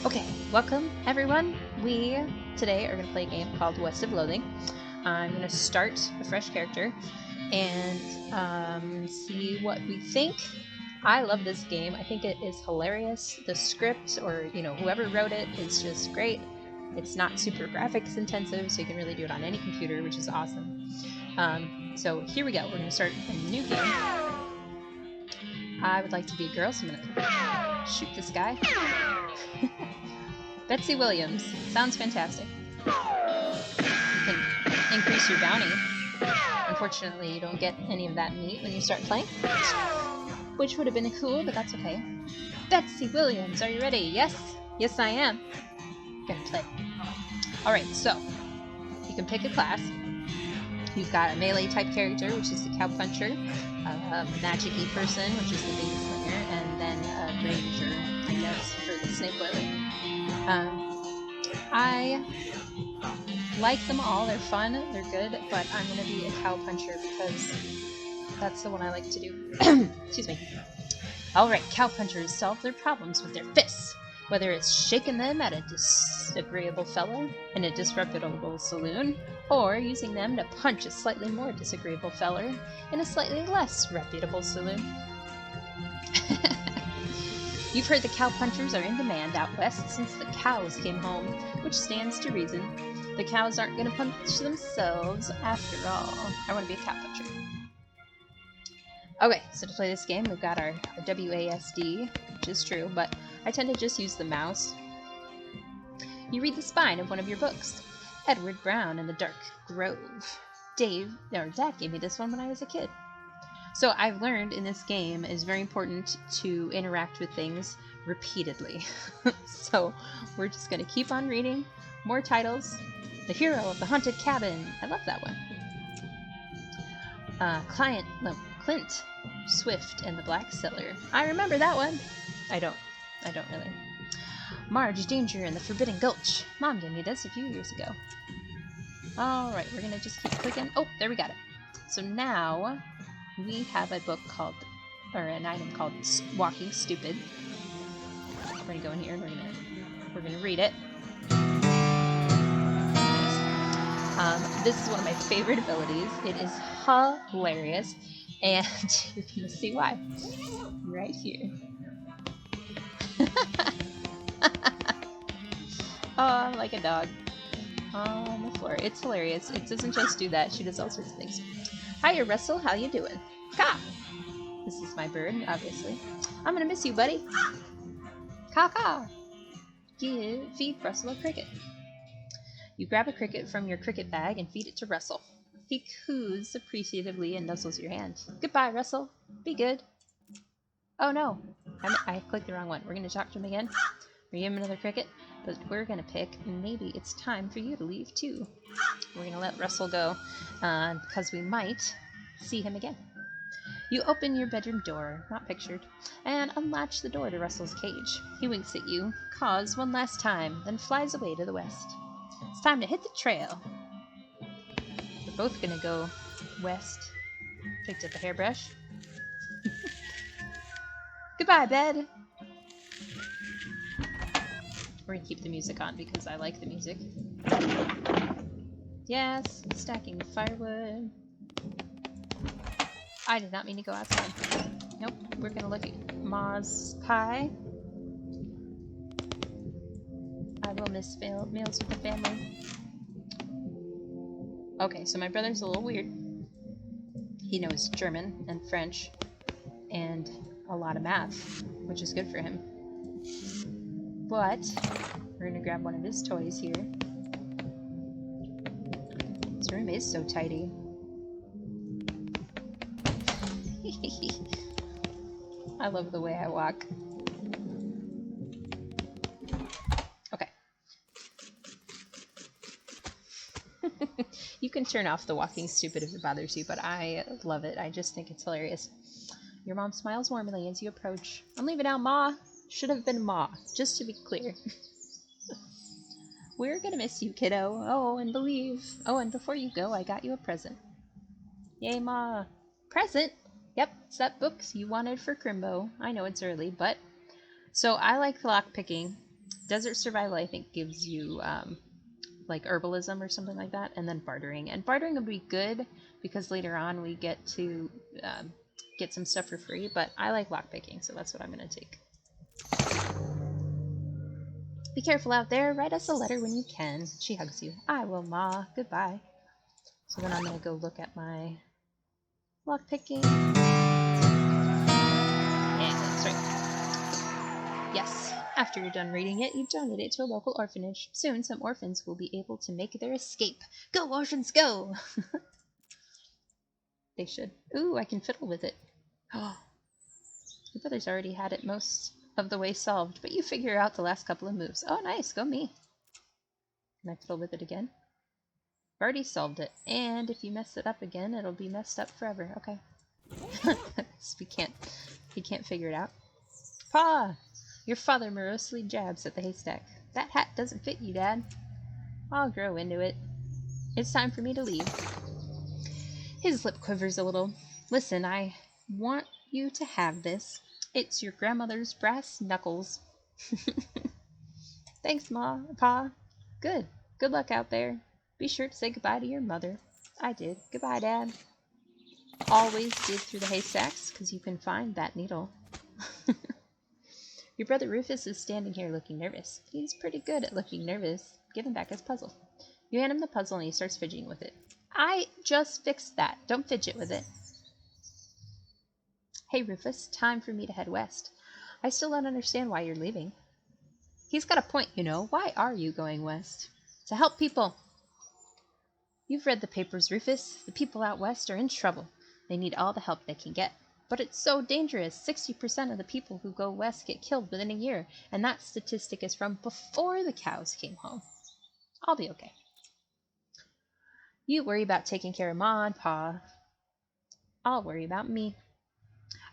Okay, welcome everyone. We today are going to play a game called West of Loathing. I'm going to start a fresh character and see what we think. I love this game. I think it is hilarious. The script, or whoever wrote it, is just great. It's not super graphics intensive, so you can really do it on any computer, which is awesome. So here we go. We're going to start a new game. I would like to be a girl, so I'm going to shoot this guy. Betsy Williams. Sounds fantastic. You can increase your bounty. Unfortunately, you don't get any of that meat when you start playing, which would have been cool, but that's okay. Betsy Williams, are you ready? Yes? Yes, I am. Gonna play. Alright, so you can pick a class. You've got a melee type character, which is the cowpuncher, a magic-y person, which is the big slinger, and then a ranger, I guess, for the snake boiler. I like them all. They're fun, they're good, but I'm going to be a cowpuncher because that's the one I like to do. Excuse me. Alright, cowpunchers solve their problems with their fists, whether it's shaking them at a disagreeable fellow in a disreputable saloon, or using them to punch a slightly more disagreeable feller in a slightly less reputable saloon. You've heard the cowpunchers are in demand out west since the cows came home, which stands to reason. The cows aren't going to punch themselves after all. I want to be a cowpuncher. Okay, so to play this game, we've got our WASD, which is true, but I tend to just use the mouse. You read the spine of one of your books. Edward Brown and the Dark Grove. Dad gave me this one when I was a kid. So I've learned in this game it's very important to interact with things repeatedly. So we're just going to keep on reading more titles. The Hero of the Haunted Cabin. I love that one. Clint Swift and the Black Cellar. I remember that one. I don't really. Marge Danger and the Forbidden Gulch. Mom gave me this a few years ago. Alright, we're going to just keep clicking. Oh, there we got it. So now we have a book called, or an item called Walking Stupid. We're gonna go in here and we're gonna read it. This is one of my favorite abilities. It is hilarious, and you're gonna see why right here. Oh, I'm like a dog on the floor. It's hilarious. It doesn't just do that. She does all sorts of things. Hiya, Russell. How you doing? Caw! This is my bird, obviously. I'm gonna miss you, buddy. Caw caw! Feed Russell a cricket. You grab a cricket from your cricket bag and feed it to Russell. He coos appreciatively and nuzzles your hand. Goodbye, Russell. Be good. Oh no, I clicked the wrong one. We're gonna talk to him again. We give him another cricket, but we're gonna pick maybe it's time for you to leave too. We're gonna let Russell go because we might see him again. You open your bedroom door, not pictured, and unlatch the door to Russell's cage. He winks at you, caws one last time, then flies away to the west. It's time to hit the trail. We're both gonna go west. Picked up a hairbrush. Goodbye, bed. We're gonna keep the music on because I like the music. Yes, stacking firewood. I did not mean to go outside. Nope, we're gonna look at Ma's pie. I will miss meals with the family. Okay, so my brother's a little weird. He knows German and French and a lot of math, which is good for him. But we're gonna grab one of his toys here. This room is so tidy. I love the way I walk. Okay. You can turn off the walking stupid if it bothers you, but I love it. I just think it's hilarious. Your mom smiles warmly as you approach. I'm leaving out, Ma. Should have been Ma, just to be clear. We're gonna miss you, kiddo. Oh, and before you go, I got you a present. Yay, Ma. Present? Yep, it's that book you wanted for Crimbo. I know it's early, but... So I like lock picking. Desert survival, I think, gives you like herbalism or something like that, and then bartering. And bartering would be good because later on we get to get some stuff for free, but I like lockpicking, so that's what I'm going to take. Be careful out there. Write us a letter when you can. She hugs you. I will, Ma. Goodbye. So then I'm going to go look at my lockpicking. Yeah, that's right. Yes. After you're done reading it, you donate it to a local orphanage. Soon, some orphans will be able to make their escape. Go, orphans, go! They should. Ooh, I can fiddle with it. Oh, your brother's already had it most of the way solved, but you figure out the last couple of moves. Oh, nice. Go me. Can I fiddle with it again? I've already solved it. And if you mess it up again, it'll be messed up forever. Okay. He can't figure it out. Pa! Your father morosely jabs at the haystack. That hat doesn't fit you, Dad. I'll grow into it. It's time for me to leave. His lip quivers a little. Listen, I want you to have this. It's your grandmother's brass knuckles. Thanks, Ma, Pa. Good. Good luck out there. Be sure to say goodbye to your mother. I did. Goodbye, Dad. Always dig through the haystacks, 'cause you can find that needle. Your brother Rufus is standing here looking nervous. He's pretty good at looking nervous. Give him back his puzzle. You hand him the puzzle and he starts fidgeting with it. I just fixed that. Don't fidget with it. Hey, Rufus, time for me to head west. I still don't understand why you're leaving. He's got a point, you know. Why are you going west? To help people. You've read the papers, Rufus. The people out west are in trouble. They need all the help they can get. But it's so dangerous. 60% of the people who go west get killed within a year, and that statistic is from before the cows came home. I'll be okay. You worry about taking care of Ma and Pa. I'll worry about me.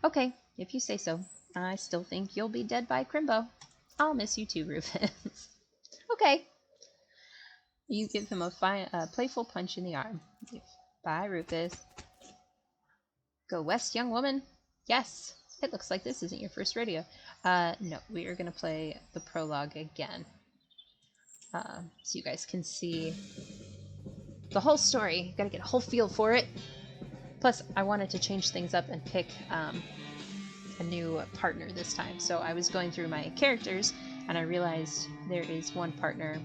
Okay, if you say so. I still think you'll be dead by Crimbo. I'll miss you too, Rufus. Okay. You give him a playful punch in the arm. Bye, Rufus. Go west, young woman. Yes. It looks like this isn't your first rodeo. No, we are going to play the prologue again. So you guys can see the whole story. Got to get a whole feel for it. Plus, I wanted to change things up and pick a new partner this time. So I was going through my characters, and I realized there is one partner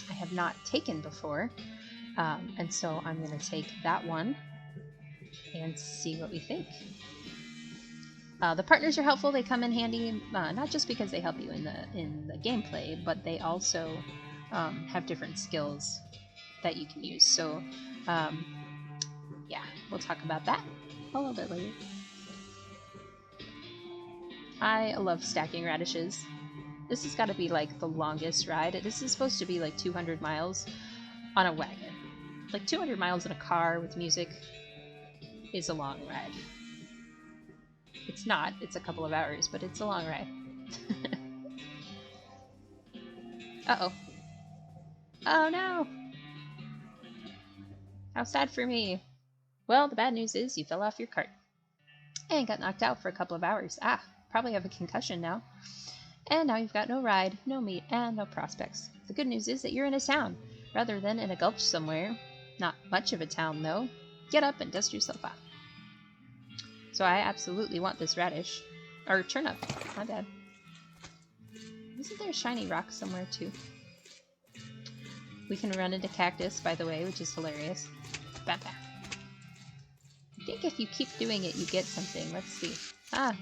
I have not taken before. And so I'm going to take that one and see what we think. The partners are helpful. They come in handy, not just because they help you in the gameplay, but they also have different skills that you can use. So, yeah, we'll talk about that a little bit later. I love stacking radishes. This has got to be like the longest ride. This is supposed to be like 200 miles on a wagon. Like 200 miles in a car with music is a long ride. It's not. It's a couple of hours, but it's a long ride. Uh-oh. Oh no! How sad for me. Well, the bad news is you fell off your cart. And got knocked out for a couple of hours. Ah, probably have a concussion now. And now you've got no ride, no meat, and no prospects. The good news is that you're in a town, rather than in a gulch somewhere. Not much of a town, though. Get up and dust yourself off. So I absolutely want this radish. Or turnip. My bad. Isn't there a shiny rock somewhere, too? We can run into cactus, by the way, which is hilarious. Bam, bam. I think if you keep doing it, you get something. Let's see. Ah.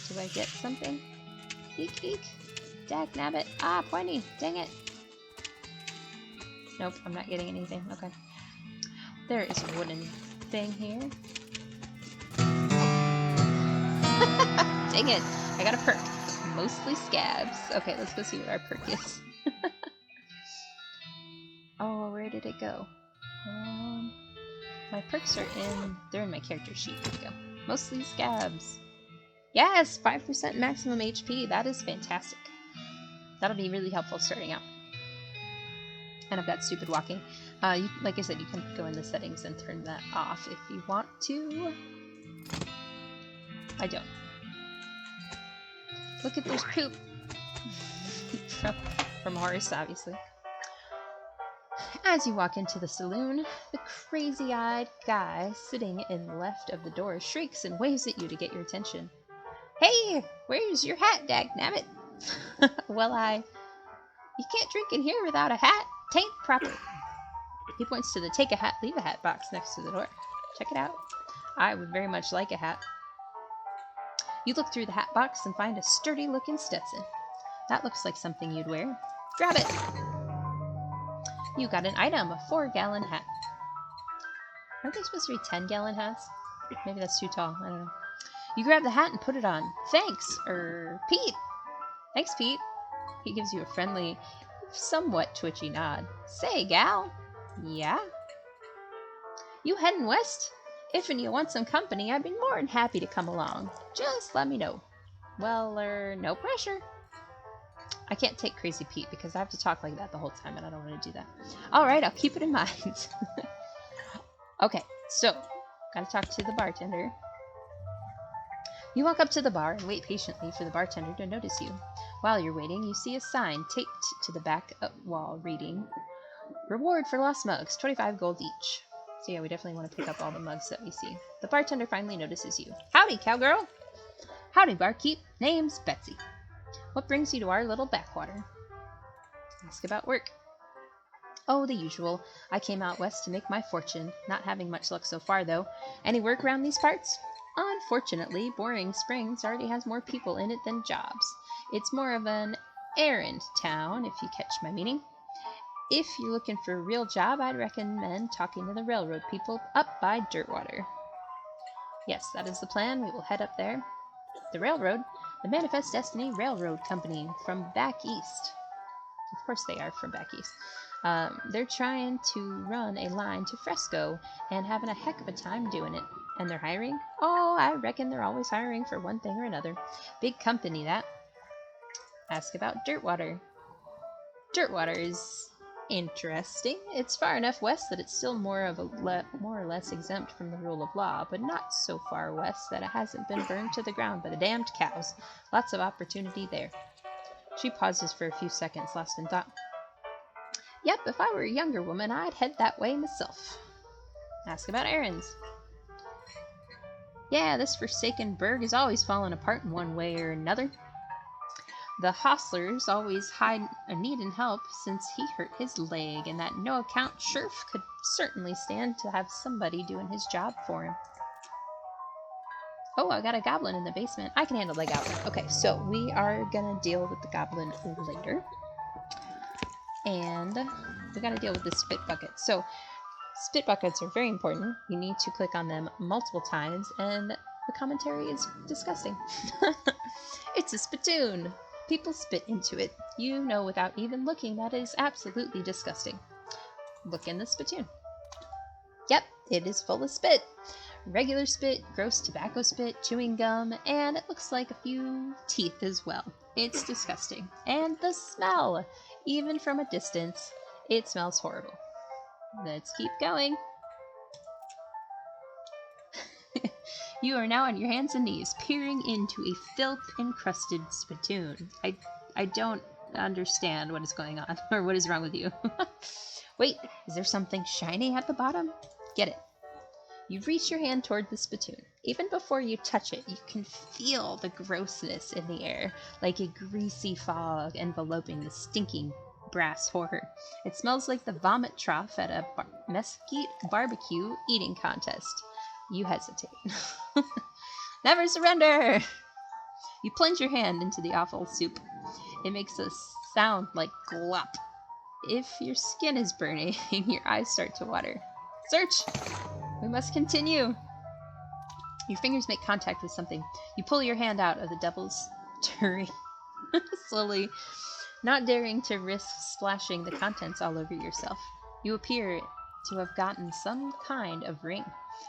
Do I get something? Eek, eek. Dag nabbit. Ah, pointy. Dang it. Nope, I'm not getting anything. Okay. There is a wooden thing here. Dang it. I got a perk. Mostly scabs. Okay, let's go see what our perk is. Oh, where did it go? My perks are they're in my character sheet. There we go. Mostly scabs. Yes, 5% maximum HP. That is fantastic. That'll be really helpful starting out. And I've got stupid walking. Like I said, you can go in the settings and turn that off if you want to. I don't. Look at this poop. From Horace, obviously. As you walk into the saloon, the crazy-eyed guy sitting in the left of the door shrieks and waves at you to get your attention. Hey, where's your hat, dagnabbit? Well, you can't drink in here without a hat. Tain't proper. He points to the take a hat, leave a hat box next to the door. Check it out. I would very much like a hat. You look through the hat box and find a sturdy-looking Stetson. That looks like something you'd wear. Grab it! You got an item, a 4-gallon hat. Aren't they supposed to be 10-gallon hats? Maybe that's too tall. I don't know. You grab the hat and put it on. Thanks, Pete. Thanks, Pete. He gives you a friendly, somewhat twitchy nod. Say, gal. Yeah? You heading west? If you want some company, I'd be more than happy to come along. Just let me know. Well, no pressure. I can't take Crazy Pete because I have to talk like that the whole time, and I don't want to do that. Alright, I'll keep it in mind. Okay, so, gotta talk to the bartender. You walk up to the bar and wait patiently for the bartender to notice you. While you're waiting, you see a sign taped to the back wall reading, Reward for lost mugs, 25 gold each. So yeah, we definitely want to pick up all the mugs that we see. The bartender finally notices you. Howdy, cowgirl! Howdy, barkeep. Name's Betsy. What brings you to our little backwater? Ask about work. Oh, the usual. I came out west to make my fortune. Not having much luck so far, though. Any work around these parts? Unfortunately, Boring Springs already has more people in it than jobs. It's more of an errand town, if you catch my meaning. If you're looking for a real job, I'd recommend talking to the railroad people up by Dirtwater. Yes, that is the plan. We will head up there. The railroad? The Manifest Destiny Railroad Company from back east. Of course they are from back east. They're trying to run a line to Fresco and having a heck of a time doing it. And they're hiring? Oh, I reckon they're always hiring for one thing or another. Big company, that. Ask about Dirtwater. Dirtwater is interesting. It's far enough west that it's still more or less exempt from the rule of law, but not so far west that it hasn't been burned to the ground by the damned cows. Lots of opportunity there. She pauses for a few seconds, lost in thought. Yep, if I were a younger woman, I'd head that way myself. Ask about errands. Yeah, this forsaken burg is always falling apart in one way or another. The hostlers always needing help since he hurt his leg, and that no-account sheriff could certainly stand to have somebody doing his job for him. Oh, I got a goblin in the basement. I can handle the goblin. Okay, so we are gonna deal with the goblin later. And we gotta deal with the spit bucket. So, spit buckets are very important. You need to click on them multiple times, and the commentary is disgusting. It's a spittoon. People spit into it. You know without even looking that it is absolutely disgusting. Look in the spittoon. Yep, it is full of spit. Regular spit, gross tobacco spit, chewing gum, and it looks like a few teeth as well. It's disgusting. And the smell! Even from a distance, it smells horrible. Let's keep going. You are now on your hands and knees, peering into a filth-encrusted spittoon. I don't understand what is going on, or what is wrong with you. Wait, is there something shiny at the bottom? Get it. You reach your hand toward the spittoon. Even before you touch it, you can feel the grossness in the air, like a greasy fog enveloping the stinking brass horror. It smells like the vomit trough at a mesquite barbecue eating contest. You hesitate. Never surrender! You plunge your hand into the awful soup. It makes a sound like glop. If your skin is burning, your eyes start to water. Search! We must continue. Your fingers make contact with something. You pull your hand out of the devil's tureen slowly, not daring to risk splashing the contents all over yourself. You appear to have gotten some kind of ring.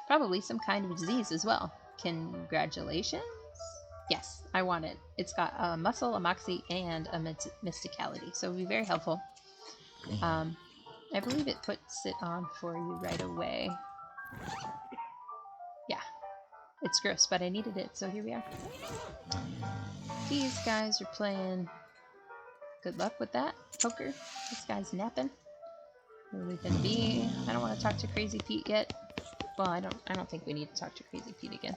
Probably some kind of disease as well. Congratulations? Yes, I want it. It's got a muscle, a moxie, and a mysticality, so it'll be very helpful. I believe it puts it on for you right away. Yeah. It's gross, but I needed it, so here we are. These guys are playing. Good luck with that. Poker. This guy's napping. Where are we gonna be? I don't want to talk to Crazy Pete yet. Well, I don't think we need to talk to Crazy Pete again.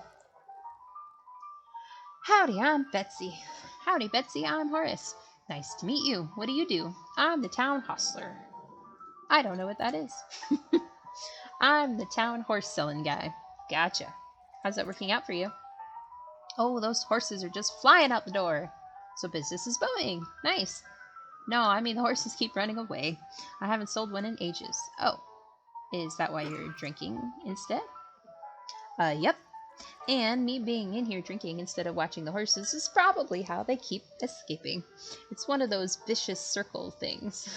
Howdy, I'm Betsy. Howdy, Betsy, I'm Horace. Nice to meet you. What do you do? I'm the town hostler. I don't know what that is. I'm the town horse selling guy. Gotcha. How's that working out for you? Oh, those horses are just flying out the door. So business is booming. Nice. No, I mean the horses keep running away. I haven't sold one in ages. Oh, is that why you're drinking instead? Yep. And me being in here drinking instead of watching the horses is probably how they keep escaping. It's one of those vicious circle things.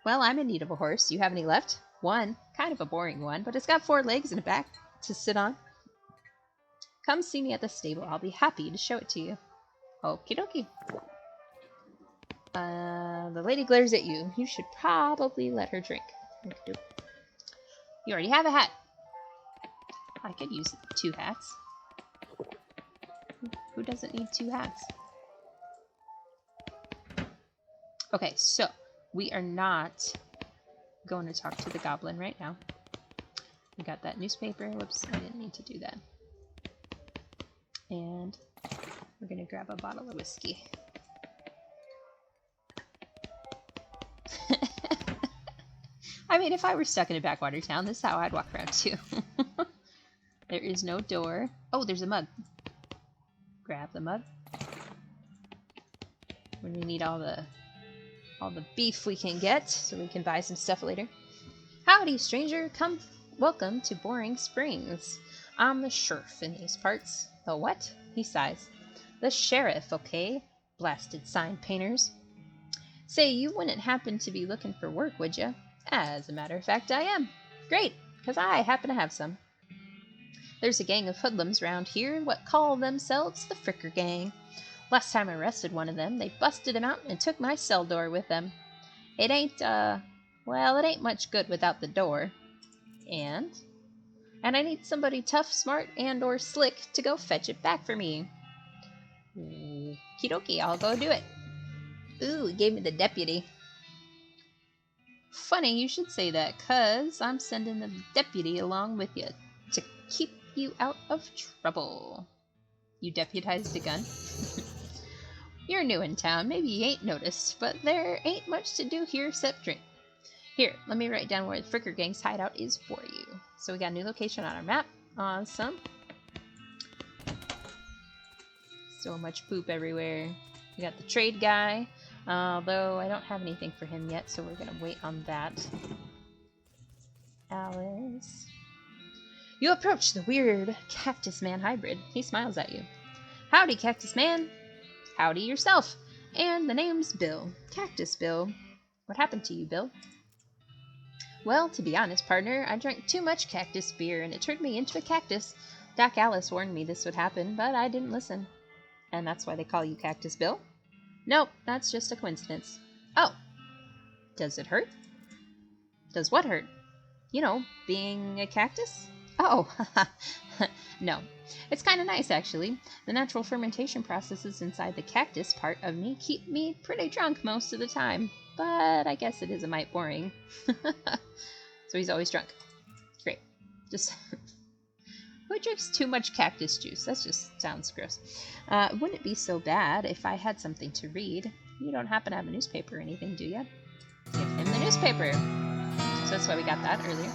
Well, I'm in need of a horse. Do you have any left? One. Kind of a boring one, but it's got 4 legs and a back to sit on. Come see me at the stable. I'll be happy to show it to you. Okie dokie. The lady glares at you. You should probably let her drink. You already have a hat. I could use 2 hats. Who doesn't need 2 hats? Okay, so we are not going to talk to the goblin right now. We got that newspaper. Whoops, I didn't need to do that. And we're going to grab a bottle of whiskey. I mean, if I were stuck in a backwater town, this is how I'd walk around too. There is no door. Oh, there's a mug. Grab the mug. When we need all the beef we can get, so we can buy some stuff later. Howdy, stranger. Welcome to Boring Springs. I'm the sheriff in these parts. The what? He sighs. The sheriff, okay? Blasted sign painters. Say, you wouldn't happen to be looking for work, would you? As a matter of fact, I am. Great, because I happen to have some. There's a gang of hoodlums round here, what call themselves the Fricker Gang. Last time I arrested one of them, they busted him out and took my cell door with them. It ain't, well, it ain't much good without the door. And I need somebody tough, smart, and or slick to go fetch it back for me. Okie dokie, I'll go do it. Ooh, he gave me the deputy. Funny you should say that, 'cause I'm sending the deputy along with you to keep you out of trouble. You deputized a gun? You're new in town, maybe you ain't noticed, but there ain't much to do here except drink. Here, let me write down where the Fricker Gang's hideout is for you. So we got a new location on our map. Awesome. So much poop everywhere. We got the trade guy, although I don't have anything for him yet, so we're gonna wait on that. Alice. You approach the weird Cactus Man hybrid. He smiles at you. Howdy, Cactus Man. Howdy yourself. And the name's Bill. Cactus Bill. What happened to you, Bill? Well, to be honest, partner, I drank too much cactus beer and it turned me into a cactus. Doc Alice warned me this would happen, but I didn't listen. And that's why they call you Cactus Bill? Nope, that's just a coincidence. Oh. Does it hurt? Does what hurt? You know, being a cactus? Oh, no. It's kind of nice, actually. The natural fermentation processes inside the cactus part of me keep me pretty drunk most of the time. But I guess it is a mite boring. So he's always drunk. Great. Just... Who drinks too much cactus juice? That just sounds gross. Wouldn't it be so bad if I had something to read? You don't happen to have a newspaper or anything, do you? Give him the newspaper. So that's why we got that earlier.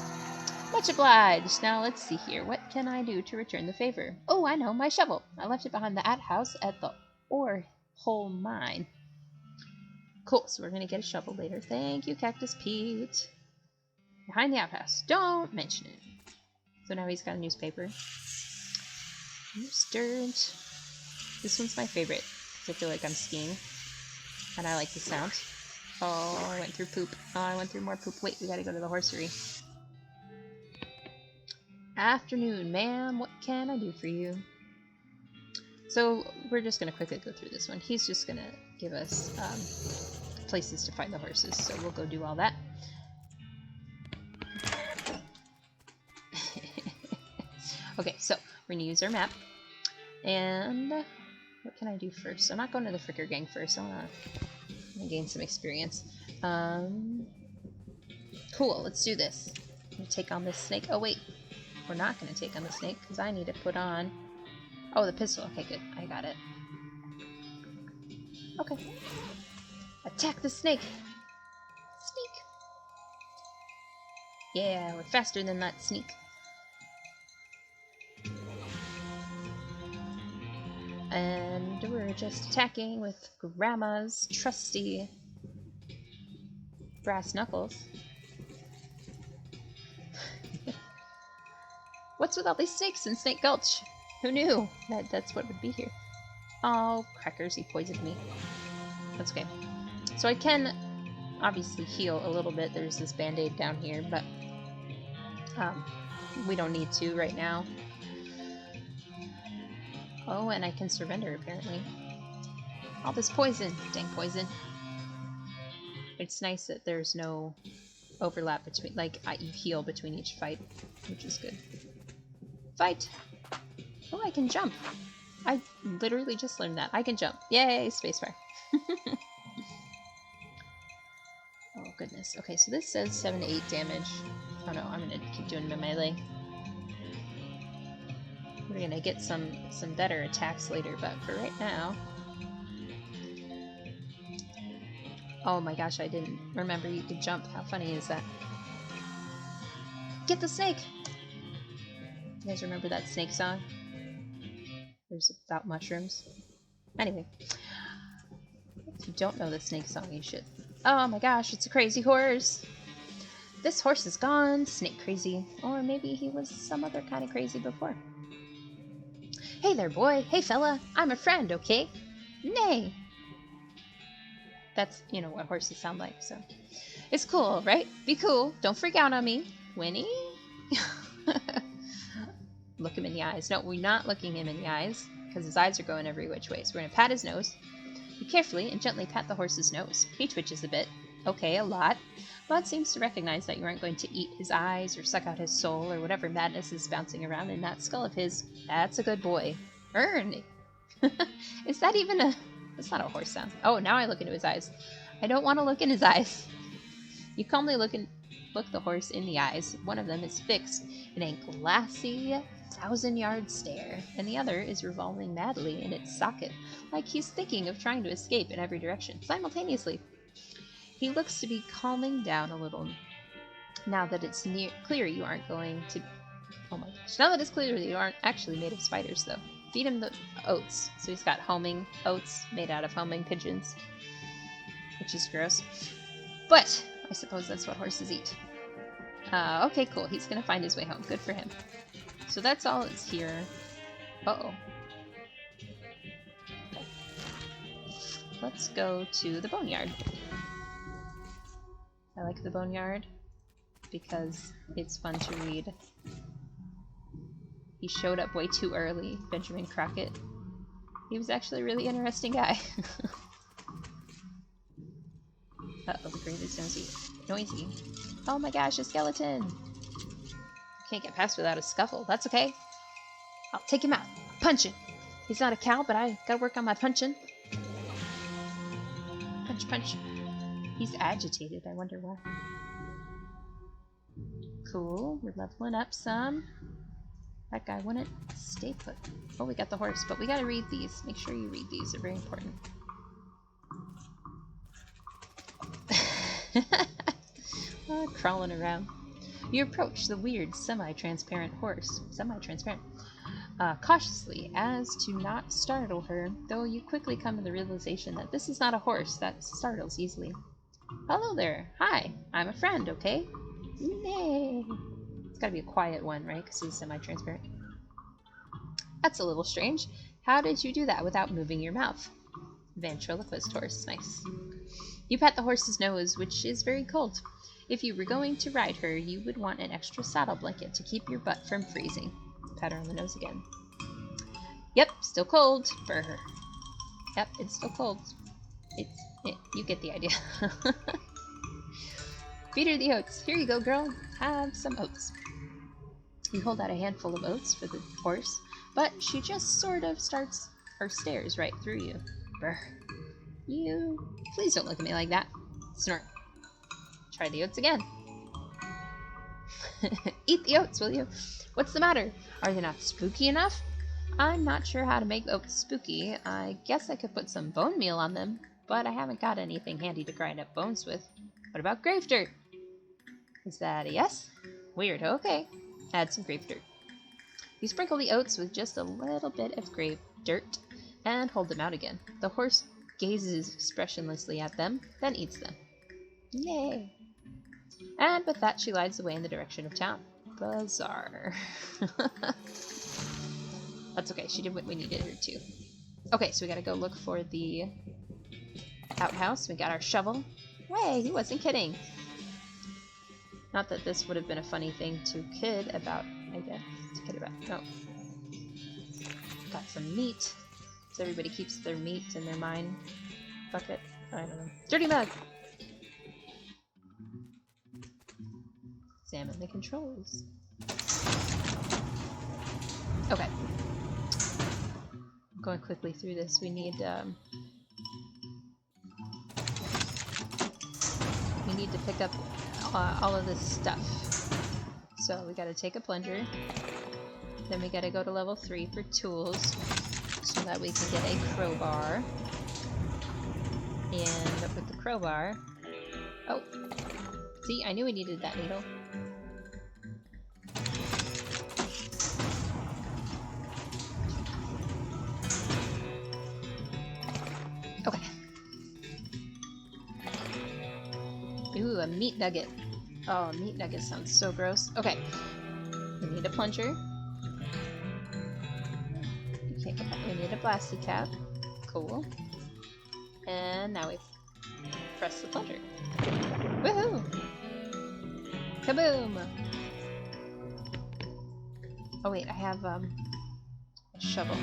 Much obliged. Now let's see here. What can I do to return the favor? Oh, I know. My shovel. I left it behind the outhouse at the ore hole mine. Cool. So we're going to get a shovel later. Thank you, Cactus Pete. Behind the outhouse. Don't mention it. So now he's got a newspaper. News dirt. This one's my favorite because I feel like I'm skiing. And I like the sound. Oh, I went through poop. Oh, I went through more poop. Wait, we gotta go to the horsery. Afternoon, ma'am. What can I do for you? So we're just gonna quickly go through this one. He's just gonna give us places to find the horses. So we'll go do all that. Okay, so We're gonna use our map. And what can I do first? I'm not going to the Fricker Gang first. I wanna gain some experience. Cool, let's do this. I'm gonna take on this snake. Oh wait, we're not gonna take on the snake because I need to put on... Oh, the pistol. Okay, good. I got it. Okay. Attack the snake! Sneak! Yeah, we're faster than that sneak. And we're just attacking with Grandma's trusty brass knuckles. What's with all these snakes in Snake Gulch? Who knew that's what would be here? Oh, crackers, he poisoned me. That's okay. So I can obviously heal a little bit. There's this band-aid down here, but we don't need to right now. Oh, and I can surrender, apparently. All this poison. Dang poison. It's nice that there's no overlap between, like, you heal between each fight, which is good. Fight! Oh, I can jump. I literally just learned that. I can jump. Yay, spacebar. Oh, goodness. Okay, so this says 7 to 8 damage. Oh no, I'm gonna keep doing my melee. We're gonna get some better attacks later, but for right now... Oh my gosh, I didn't remember you could jump. How funny is that? Get the snake! You guys remember that snake song? It was about mushrooms. Anyway. If you don't know the snake song, you should. Oh my gosh, it's a crazy horse! This horse is gone, snake crazy. Or maybe he was some other kind of crazy before. Hey there, boy. Hey, fella. I'm a friend, okay? Nay. That's, you know, what horses sound like, so. It's cool, right? Be cool. Don't freak out on me. Winnie? Look him in the eyes. No, we're not looking him in the eyes, because his eyes are going every which way. So we're going to pat his nose. You carefully and gently pat the horse's nose. He twitches a bit. Okay, a lot. But seems to recognize that you aren't going to eat his eyes or suck out his soul or whatever madness is bouncing around in that skull of his. That's a good boy. Earn! Is that even a... That's not a horse sound. Oh, now I look into his eyes. I don't want to look in his eyes. You calmly look the horse in the eyes. One of them is fixed in a glassy, 1,000-yard stare, and the other is revolving madly in its socket, like he's thinking of trying to escape in every direction, simultaneously. He looks to be calming down a little. Now that it's clear you aren't going to... Oh my gosh. Now that it's clear that you aren't actually made of spiders, though. Feed him the oats. So he's got homing oats made out of homing pigeons. Which is gross. But I suppose that's what horses eat. Okay, cool. He's gonna find his way home. Good for him. So that's all that's here. Uh-oh. Okay. Let's go to the boneyard. I like the boneyard because it's fun to read. He showed up way too early, Benjamin Crockett. He was actually a really interesting guy. Uh-oh, the green is noisy. Oh my gosh, a skeleton! Can't get past without a scuffle. That's okay. I'll take him out. Punch him! He's not a cow, but I gotta work on my punching. Punch, punch. He's agitated, I wonder why. Cool, we're leveling up some. That guy wouldn't stay put. Oh, we got the horse, but we gotta read these. Make sure you read these, they're very important. Crawling around. You approach the weird, semi-transparent horse. Semi-transparent. Cautiously, as to not startle her, though you quickly come to the realization that this is not a horse that startles easily. Hello there. Hi. I'm a friend, okay? Nay. It's gotta be a quiet one, right? Because he's semi-transparent. That's a little strange. How did you do that without moving your mouth? Ventriloquist horse. Nice. You pat the horse's nose, which is very cold. If you were going to ride her, you would want an extra saddle blanket to keep your butt from freezing. Pat her on the nose again. Yep, still cold. Brr. Yep, it's still cold. You get the idea. Feed her the oats. Here you go, girl. Have some oats. You hold out a handful of oats for the horse, but she just sort of starts or stares right through you. Brr. You... Please don't look at me like that. Snort. Try the oats again. Eat the oats, will you? What's the matter? Are they not spooky enough? I'm not sure how to make oats spooky. I guess I could put some bone meal on them, but I haven't got anything handy to grind up bones with. What about grave dirt? Is that a yes? Weird, okay. Add some grave dirt. You sprinkle the oats with just a little bit of grave dirt and hold them out again. The horse gazes expressionlessly at them, then eats them. Yay! And with that, she glides away in the direction of town. Bizarre. That's okay, she did what we needed her to. Okay, so we gotta go look for the outhouse. We got our shovel. Way, he wasn't kidding. Not that this would have been a funny thing to kid about, I guess. To kid about. No. Got some meat. So everybody keeps their meat in their mine bucket. I don't know. Dirty mug! Examine the controls. Okay. Going quickly through this, we need to pick up all of this stuff. So we gotta take a plunger, then we gotta go to level 3 for tools, so that we can get a crowbar. And with the crowbar... Oh! See, I knew we needed that needle. Okay. Ooh, a meat nugget. Oh, meat nugget sounds so gross. Okay. We need a plunger. Okay, we need a blasty cap. Cool. And now we press the plunger. Woohoo! Kaboom! Oh wait, I have a shovel.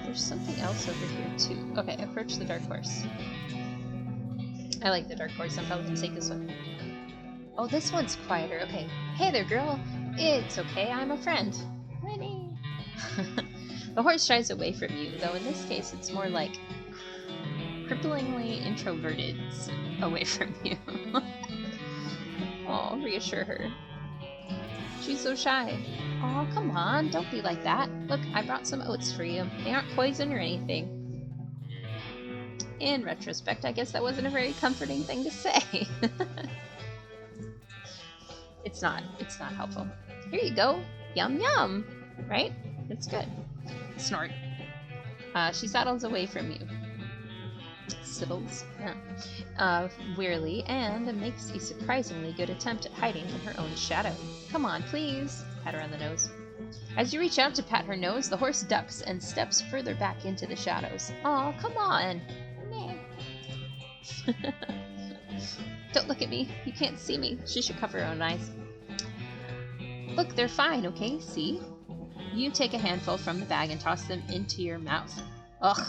There's something else over here too. Okay, approach the dark horse. I like the dark horse. I'm probably gonna take this one. Oh, this one's quieter. Okay. Hey there, girl. It's okay. I'm a friend. Winnie. The horse shies away from you, though in this case it's more like cripplingly introverted away from you. Oh, reassure her. She's so shy. Oh, come on, don't be like that. Look, I brought some oats for you. They aren't poison or anything. In retrospect, I guess that wasn't a very comforting thing to say. It's not helpful. Here you go. Yum yum. Right? It's good. Snort. She saddles away from you. Sibbles. Yeah. Wearily, and makes a surprisingly good attempt at hiding in her own shadow. Come on, please. Pat her on the nose. As you reach out to pat her nose, the horse ducks and steps further back into the shadows. Aw, come on. Don't look at me. You can't see me. She should cover her own eyes. Look, they're fine, okay? See? You take a handful from the bag and toss them into your mouth. Ugh.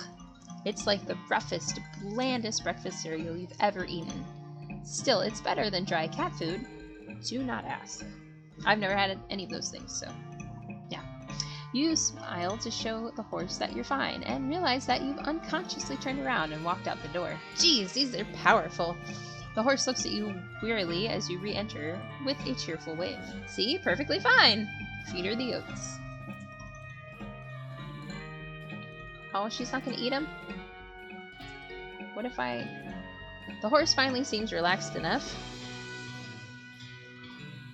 It's like the roughest, blandest breakfast cereal you've ever eaten. Still, it's better than dry cat food. Do not ask. I've never had any of those things, so yeah. You smile to show the horse that you're fine, and realize that you've unconsciously turned around and walked out the door. Geez, these are powerful. The horse looks at you wearily as you re-enter with a cheerful wave. See? Perfectly fine! Feed her the oats. Oh, she's not gonna eat them? What if I... The horse finally seems relaxed enough.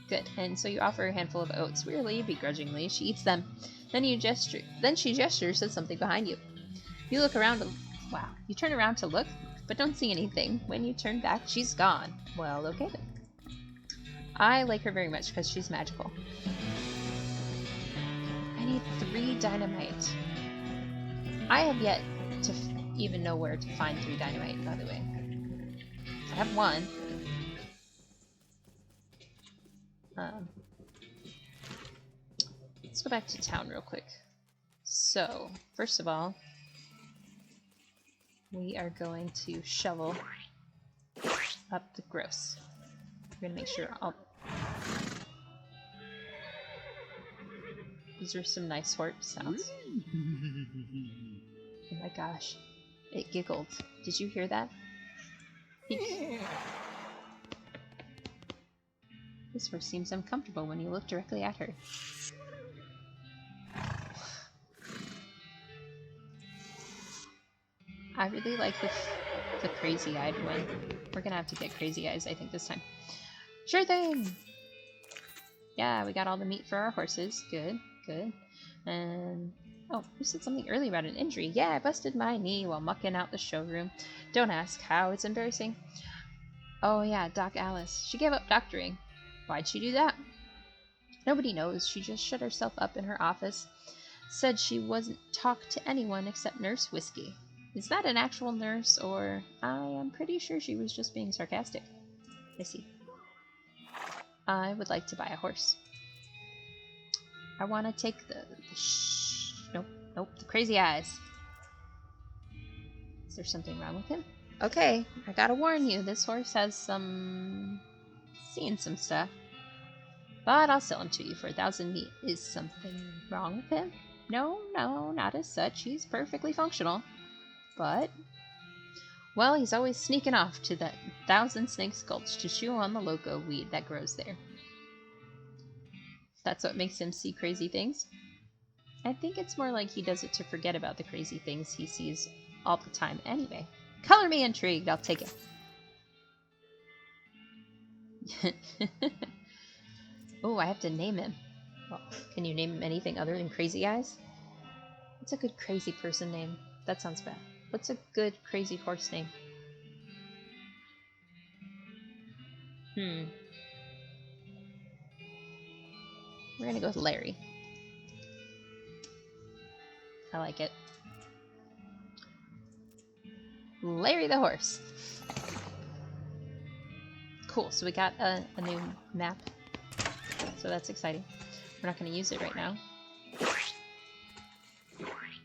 Good, and so you offer a handful of oats. Wearily, begrudgingly, she eats them. Then she gestures at something behind you. You look around wow. You turn around to look, but don't see anything. When you turn back, she's gone. Well, okay then. I like her very much because she's magical. I need 3 dynamite. I have yet to even know where to find 3 dynamite, by the way. I have 1. Let's go back to town real quick. So, first of all, we are going to shovel up the gross. We're gonna make sure all... Those are some nice horse sounds. Oh my gosh. It giggled. Did you hear that? This horse seems uncomfortable when you look directly at her. I really like the crazy-eyed one. We're gonna have to get crazy eyes, I think, this time. Sure thing! Yeah, we got all the meat for our horses. Good, good. And... oh, you said something earlier about an injury. Yeah, I busted my knee while mucking out the showroom. Don't ask how, it's embarrassing. Oh yeah, Doc Alice. She gave up doctoring. Why'd she do that? Nobody knows. She just shut herself up in her office. Said she wasn't talk to anyone except Nurse Whiskey. Is that an actual nurse, or... I am pretty sure she was just being sarcastic. I see. I would like to buy a horse. I want to take the nope, nope, the crazy eyes. Is there something wrong with him? Okay, I gotta warn you, this horse has seen some stuff. But I'll sell him to you for 1,000 meat. Is something wrong with him? No, no, not as such. He's perfectly functional. But, well, he's always sneaking off to that 1,000 Snakes Gulch to chew on the loco weed that grows there. That's what makes him see crazy things? I think it's more like he does it to forget about the crazy things he sees all the time anyway. Color me intrigued, I'll take it. Oh, I have to name him. Well, can you name him anything other than Crazy Eyes? What's a good crazy person name? That sounds bad. What's a good crazy horse name? We're gonna go with Larry. I like it. Larry the horse. Cool, so we got a new map. So that's exciting. We're not going to use it right now.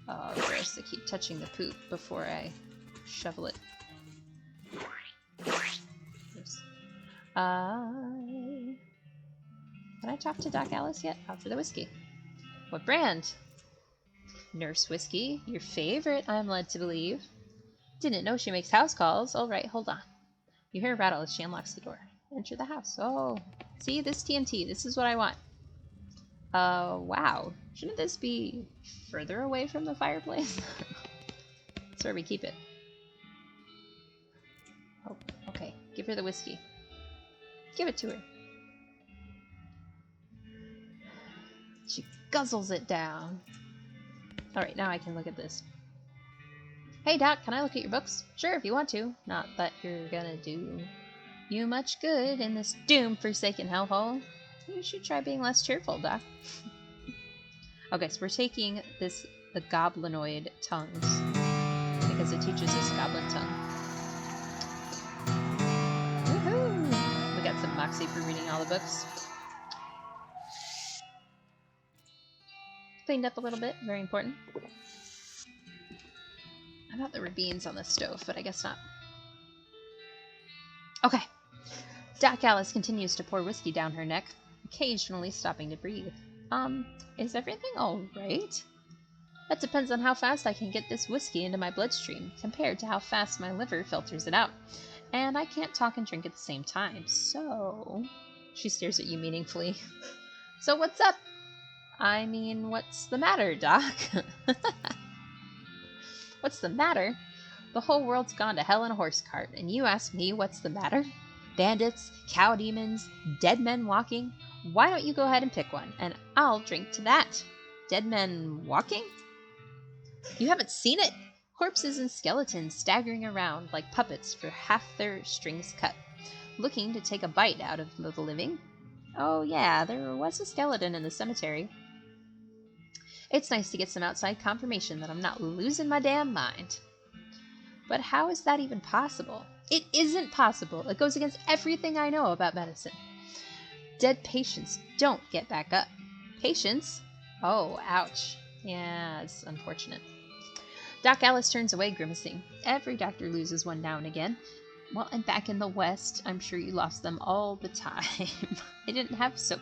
Oh, gross. I keep touching the poop before I shovel it. Oops. Can I talk to Doc Alice yet? After the whiskey. What brand? Nurse Whiskey. Your favorite, I'm led to believe. Didn't know she makes house calls. Alright, hold on. You hear a rattle as she unlocks the door. Enter the house. Oh, see, this TNT. This is what I want. Wow. Shouldn't this be further away from the fireplace? That's where we keep it. Oh, okay. Give her the whiskey. Give it to her. She guzzles it down. Alright, now I can look at this. Hey, Doc, can I look at your books? Sure, if you want to. Not that you're gonna do you much good in this doom-forsaken hellhole. You should try being less cheerful, Doc. Okay, so we're taking the goblinoid tongues because it teaches us goblin tongue. Woohoo! We got some moxie for reading all the books. Cleaned up a little bit, very important. I thought there were beans on the stove, but I guess not. Okay. Doc Alice continues to pour whiskey down her neck, occasionally stopping to breathe. Is everything alright? That depends on how fast I can get this whiskey into my bloodstream, compared to how fast my liver filters it out. And I can't talk and drink at the same time, so... She stares at you meaningfully. So what's up? I mean, what's the matter, Doc? What's the matter? The whole world's gone to hell in a horse cart, and you ask me what's the matter? Bandits, cow demons, dead men walking? Why don't you go ahead and pick one, and I'll drink to that. Dead men walking? You haven't seen it? Corpses and skeletons staggering around like puppets for half their strings cut, looking to take a bite out of the living. Oh yeah, there was a skeleton in the cemetery. It's nice to get some outside confirmation that I'm not losing my damn mind. But how is that even possible? It isn't possible. It goes against everything I know about medicine. Dead patients don't get back up. Patients? Oh, ouch. Yeah, it's unfortunate. Doc Alice turns away, grimacing. Every doctor loses one now and again. Well, and back in the West, I'm sure you lost them all the time. I didn't have soap.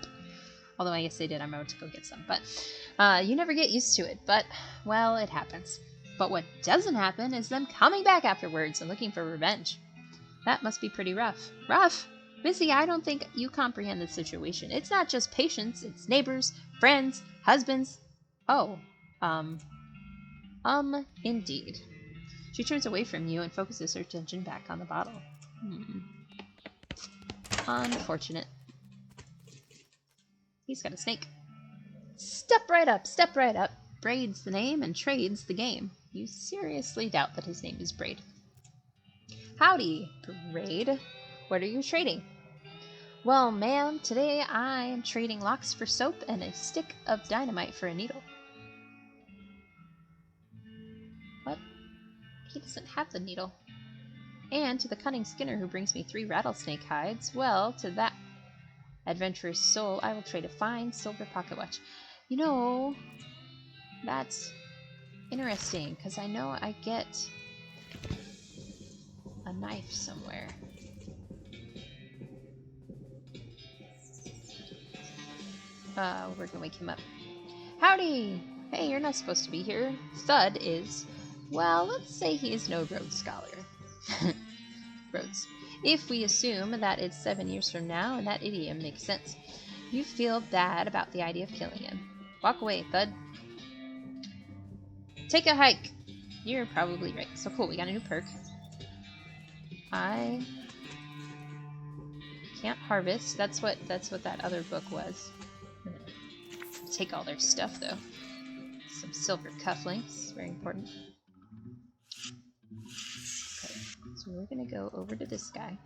Although I guess they did. I'm about to go get some. But you never get used to it. But, well, it happens. But what doesn't happen is them coming back afterwards and looking for revenge. That must be pretty rough. Rough? Missy, I don't think you comprehend the situation. It's not just patients. It's neighbors, friends, husbands. Oh, indeed. She turns away from you and focuses her attention back on the bottle. Unfortunate. He's got a snake. Step right up, step right up. Braid's the name and Trade's the game. You seriously doubt that his name is Braid. Howdy, Braid. What are you trading? Well, ma'am, today I am trading locks for soap and a stick of dynamite for a needle. What? He doesn't have the needle. And to the cunning Skinner who brings me 3 rattlesnake hides, well, to that adventurous soul, I will trade a fine silver pocket watch. You know, that's interesting, because I know I get a knife somewhere. We're gonna wake him up. Howdy! Hey, you're not supposed to be here. Thud is, well, let's say he is no Rhodes Scholar. Rhodes. If we assume that it's 7 years from now, and that idiom makes sense, you feel bad about the idea of killing him. Walk away, Thud. Take a hike. You're probably right. So cool, we got a new perk. I can't harvest. That's what that other book was. Take all their stuff though. Some silver cufflinks, very important. Okay, so we're gonna go over to this guy.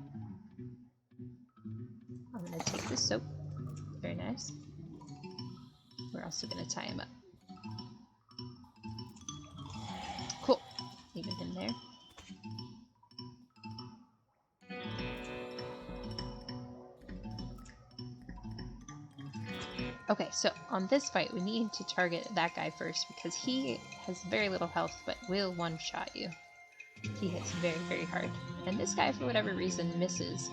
I'm gonna take the soap. Very nice. We're also gonna tie him up. Cool. Leaving him there. Okay, so on this fight, we need to target that guy first because he has very little health, but will one-shot you. He hits very, very hard. And this guy, for whatever reason, misses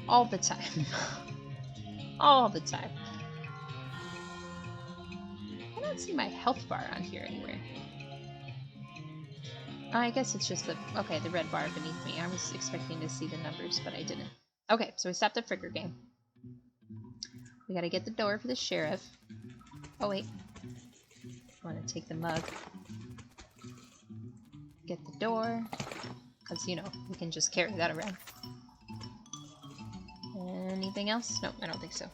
all the time. All the time. I don't see my health bar on here anywhere. I guess it's just the red bar beneath me. I was expecting to see the numbers, but I didn't. Okay, so we stopped the Fricker game. We gotta get the door for the sheriff. Oh wait. I wanna take the mug. Get the door. Because, you know, we can just carry that around. Anything else? No, I don't think so.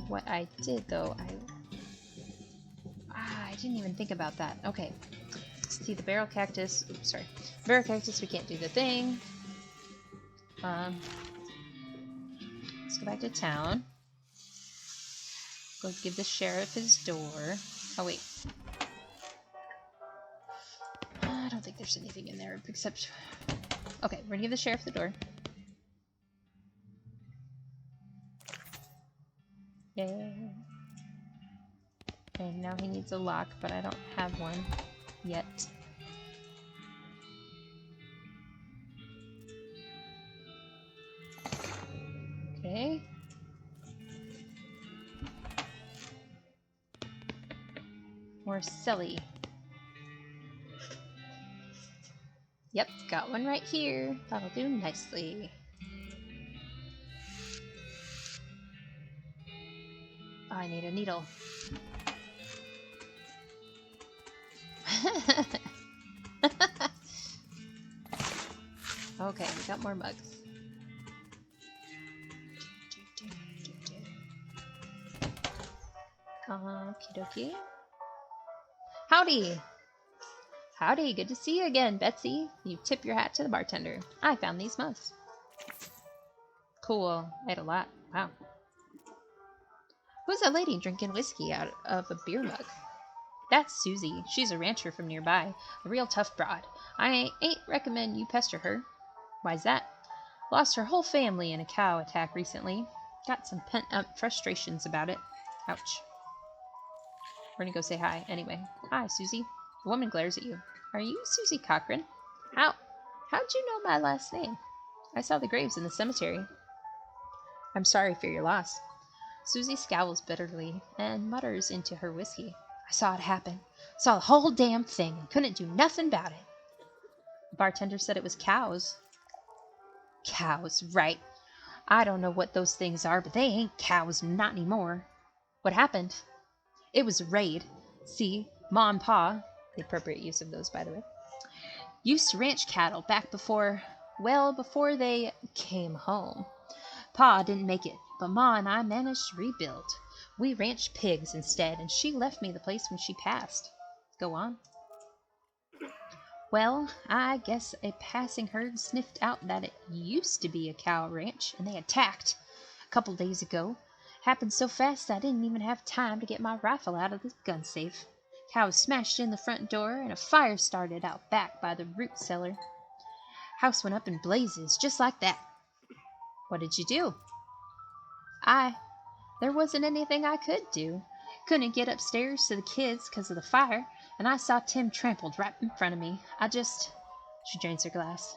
What I did though, I didn't even think about that. Okay. See the barrel cactus. Oops, sorry. Barrel cactus, we can't do the thing. Let's go back to town. Go give the sheriff his door. Oh, wait. I don't think there's anything in there except... Okay, we're gonna give the sheriff the door. Yay. Okay, now he needs a lock, but I don't have one yet. Okay. More silly. Yep, got one right here. That'll do nicely. I need a needle. Okay, we got more mugs. Okie dokie. Howdy! Howdy, good to see you again, Betsy. You tip your hat to the bartender. I found these mugs. Cool. I had a lot. Wow. Who's that lady drinking whiskey out of a beer mug? That's Susie. She's a rancher from nearby. A real tough broad. I ain't recommend you pester her. Why's that? Lost her whole family in a cow attack recently. Got some pent-up frustrations about it. Ouch. We're gonna go say hi anyway. Hi, Susie. The woman glares at you. Are you Susie Cochran? How'd you know my last name? I saw the graves in the cemetery. I'm sorry for your loss. Susie scowls bitterly and mutters into her whiskey. I saw it happen. Saw the whole damn thing and couldn't do nothing about it. The bartender said it was cows. Cows, right. I don't know what those things are, but they ain't cows, not anymore. What happened? It was a raid. See, Ma and Pa, the appropriate use of those, by the way, used to ranch cattle back before they came home. Pa didn't make it, but Ma and I managed to rebuild. We ranched pigs instead, and she left me the place when she passed. Go on. Well, I guess a passing herd sniffed out that it used to be a cow ranch, and they attacked a couple days ago. Happened so fast I didn't even have time to get my rifle out of the gun safe. Cows smashed in the front door, and a fire started out back by the root cellar. House went up in blazes, just like that. What did you do? There wasn't anything I could do. Couldn't get upstairs to the kids because of the fire, and I saw Tim trampled right in front of me. She drains her glass.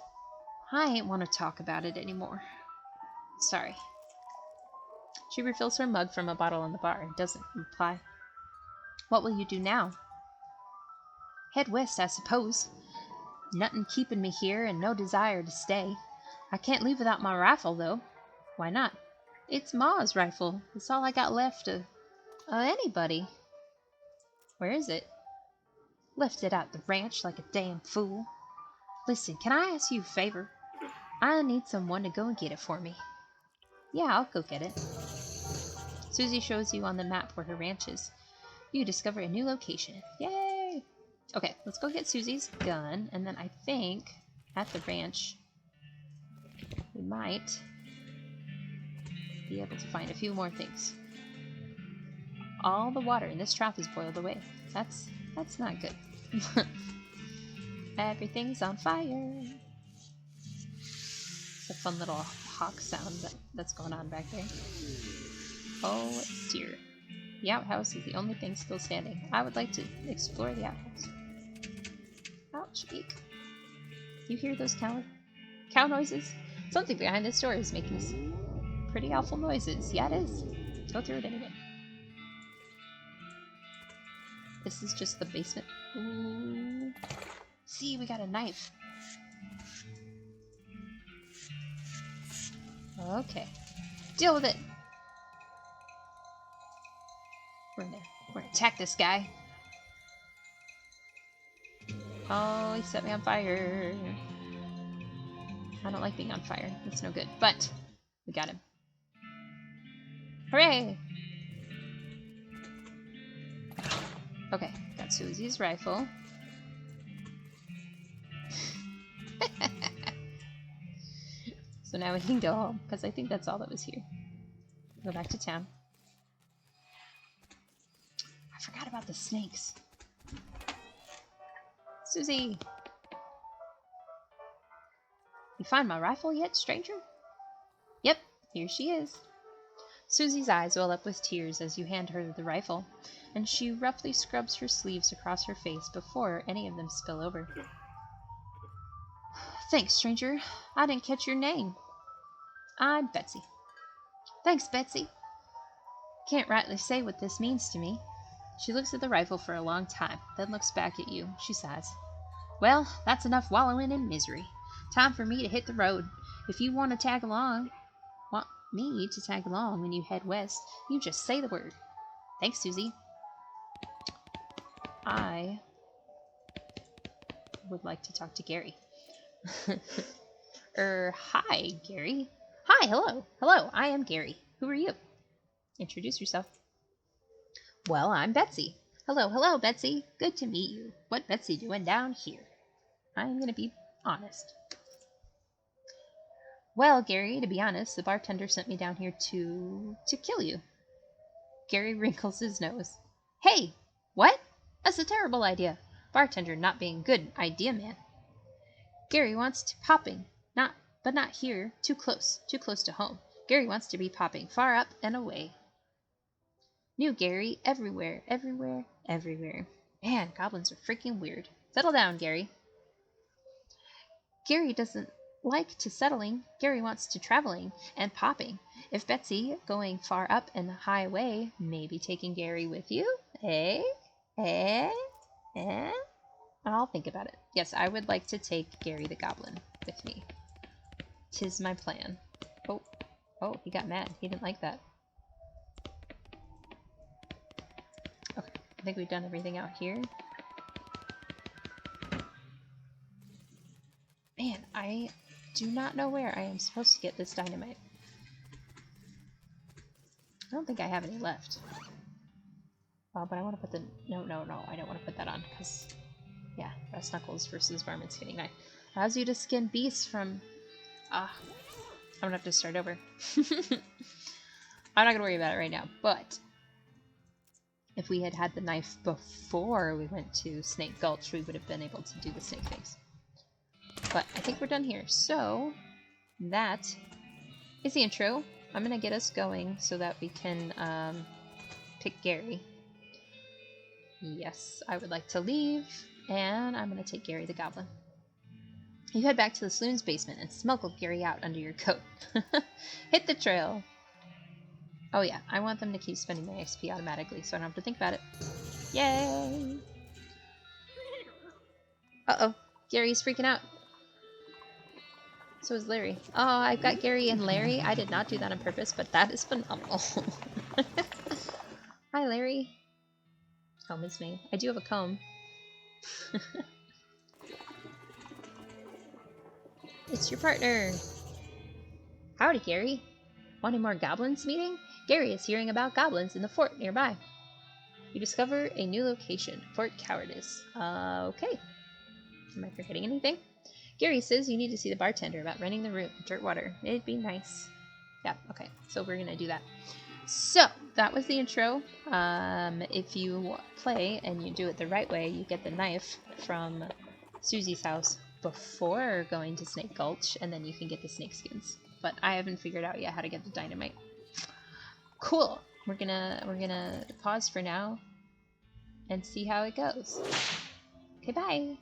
I ain't want to talk about it anymore. Sorry. She refills her mug from a bottle on the bar and doesn't reply. What will you do now? Head west, I suppose. Nothing keeping me here and no desire to stay. I can't leave without my rifle, though. Why not? It's Ma's rifle. It's all I got left of anybody. Where is it? Left it at the ranch like a damn fool. Listen, can I ask you a favor? I need someone to go and get it for me. Yeah, I'll go get it. Susie shows you on the map where her ranch is. You discover a new location. Yay! Okay, let's go get Susie's gun, and then I think at the ranch we might be able to find a few more things. All the water in this trough is boiled away. That's not good. Everything's on fire. It's a fun little hawk sound that's going on back there. Oh dear. The outhouse is the only thing still standing. I would like to explore the outhouse. Ouch, eek. You hear those cow noises? Something behind this door is making some pretty awful noises. Yeah, it is. Go through it anyway. This is just the basement. Ooh. See, we got a knife. Okay. Deal with it. We're gonna attack this guy. Oh, he set me on fire. I don't like being on fire. That's no good. But we got him. Hooray! Okay, got Susie's rifle. So now we can go home, because I think that's all that was here. Go back to town. I forgot about the snakes. Susie! You find my rifle yet, stranger? Yep, here she is. Susie's eyes well up with tears as you hand her the rifle, and she roughly scrubs her sleeves across her face before any of them spill over. Thanks, stranger. I didn't catch your name. I'm Betsy. Thanks, Betsy. Can't rightly say what this means to me. She looks at the rifle for a long time, then looks back at you. She sighs. Well, that's enough wallowing in misery. Time for me to hit the road. If you want me to tag along when you head west, you just say the word. Thanks, Susie. I would like to talk to Gary. Hi, Gary. Hi, hello. Hello, I am Gary. Who are you? Introduce yourself. Well, I'm Betsy. Hello, Betsy. Good to meet you. What Betsy doing down here? I'm gonna be honest. Well, Gary, to be honest, the bartender sent me down here to kill you. Gary wrinkles his nose. Hey, what? That's a terrible idea. Bartender not being good idea, man. Gary wants to popping, but not here, too close to home. Gary wants to be popping far up and away. New Gary, everywhere. Man, goblins are freaking weird. Settle down, Gary. Gary doesn't like to settling. Gary wants to traveling and popping. If Betsy, going far up in the highway, maybe taking Gary with you? Eh? Eh? Eh? I'll think about it. Yes, I would like to take Gary the Goblin with me. 'Tis my plan. Oh. Oh, he got mad. He didn't like that. Okay, I think we've done everything out here. Man, I do not know where I am supposed to get this dynamite. I don't think I have any left. Oh, but I want to put the... No, I don't want to put that on, because... Yeah, brass knuckles versus varmint skinning knife. Allows you to skin beasts from... I'm gonna have to start over. I'm not gonna worry about it right now, but... If we had had the knife before we went to Snake Gulch, we would have been able to do the snake things. But I think we're done here, so... That is the intro. I'm gonna get us going so that we can, pick Gary. Yes, I would like to leave, and I'm gonna take Gary the Goblin. You head back to the saloon's basement and smuggle Gary out under your coat. Hit the trail! Oh yeah, I want them to keep spending my XP automatically, so I don't have to think about it. Yay! Uh-oh, Gary's freaking out. So is Larry. Oh, I've got Gary and Larry. I did not do that on purpose, but that is phenomenal. Hi, Larry. Comb is me. I do have a comb. It's your partner. Howdy, Gary. Want any more goblins meeting? Gary is hearing about goblins in the fort nearby. You discover a new location, Fort Cowardice. Okay. Am I forgetting anything? Gary says you need to see the bartender about renting the room. Dirt water. It'd be nice. Yeah, okay. So we're gonna do that. So, that was the intro. If you play and you do it the right way, you get the knife from Susie's house before going to Snake Gulch, and then you can get the snake skins. But I haven't figured out yet how to get the dynamite. Cool. We're gonna pause for now and see how it goes. Okay, bye.